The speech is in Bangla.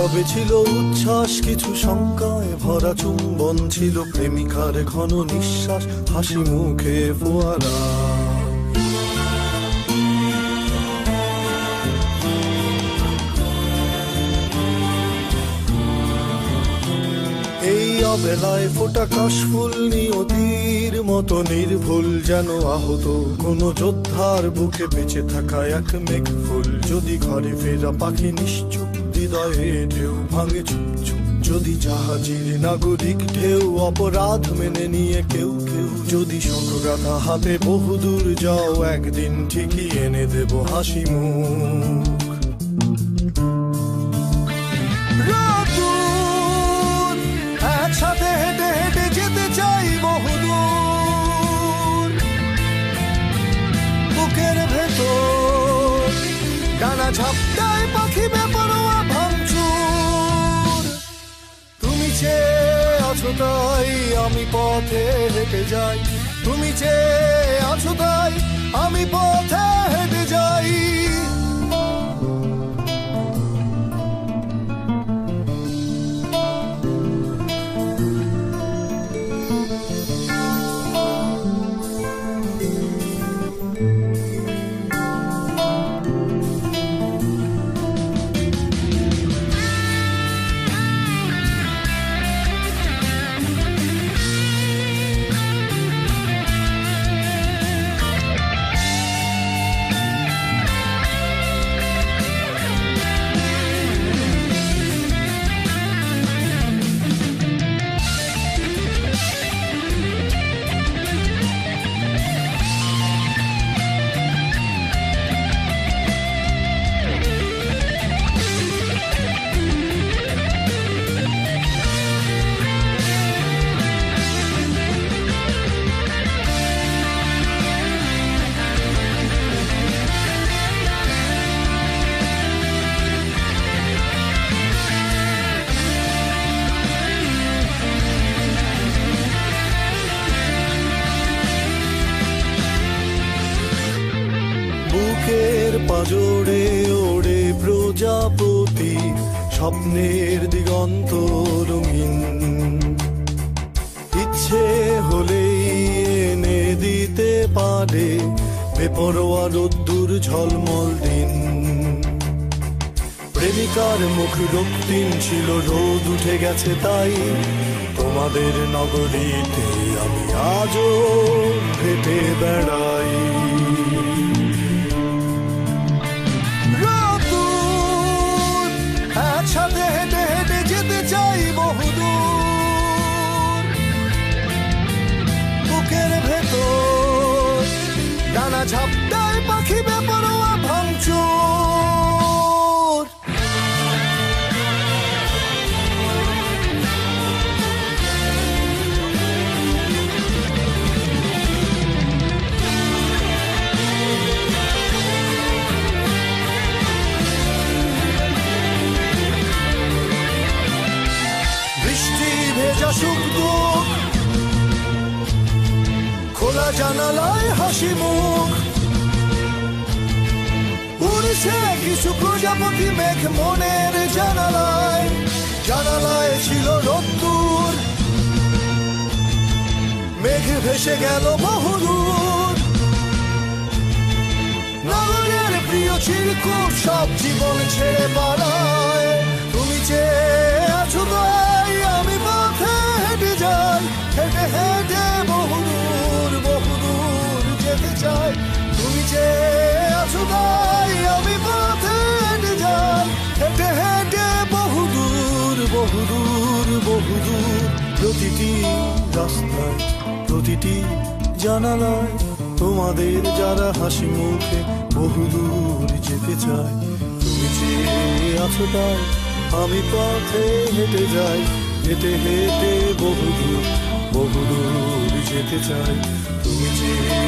নীরবে ছিল উচ্ছ্বাস, কিছু শঙ্কায় ভরা চুম্বন ছিল প্রেমিকার ঘন নিঃশ্বাস, হাসি মুখে ফোয়ারা। এই অবেলায় ফোটা কাশফুল নিয়তির মতো নির্ভুল, যেন আহত কোন যোদ্ধার বুকে বেঁচে থাকা এক মেঘফুল। যদি ঘরে ফেরা পাখি নিশ্চুপ, হৃদয়ে ঢেউ ভাঙে চুপচুপ। যদি জাহাজের নাগরিক ঢেউ অপরাধ মেনে নিয়ে কেউ কেউ, যদি শঙ্খগাথা হাতে বহুদূর যাও, একদিন ঠিকই এনে দেব হাসি মুখ। একসাথে হেঁটে হেঁটে যেতে চাই বহুদূর, বুকের ভেতর ডানা ঝাপটায় পাখি বেপরোয়া ভাঙচুর। তুমি চেয়ে আছো তাই আমি পথে হেঁটে যাই, তুমি চেয়ে আছো তাই আমি পথে হেঁটে যাই। বুকের পাজরে ওড়ে প্রজাপতি, স্বপ্নের দিগন্ত রঙিন। ইচ্ছে হলেই এনে দিতে পারে বেপরোয়া রোদ্দুর ঝলমল দিন। প্রেমিকার মুখ রক্তিম ছিল, রোদ উঠে গেছে তাই তোমাদের নগরীতে আমি আজও হেঁটে বেড়াই। একসাথে হেঁটে হেঁটে যেতে চাই বহুদূর, বুকের ভেতর ডানা ঝাপটায় পাখি বেপরোয়া ভাঙচুর। ভেজা সুখ দুঃখ, খোলা জানালায় হাসি মুখ। উড়ছে কিছু প্রজাপতি মেঘ মনের জানালায়, জানালায় ছিল রোদ্দুর, মেঘ ভেসে গেল বহুদূর। নগরের প্রিয় চিরকুট সব জীবন ছেড়ে পালায়, তুমি চেয়ে আছো তাই আমি পথে হেঁটে যাই। হেঁটে হেঁটে বহুদূর বহুদূর যেতে চাই, তুমি চেয়ে আছো তাই আমি পথে হেঁটে যাই। হেঁটে হেঁটে বহুদূর বহুদূর বহুদূর, প্রতিটি রাস্তায় প্রতিটি জানালায় তোমাদের যারা হাসি মুখে বহুদূর যেতে চাই। তুমি চেয়ে আছো তাই আমি পথে হেঁটে যাই। হেঁটে হেঁটে বহুদূর বহুদূর যেতে চাই, তুমি চেয়ে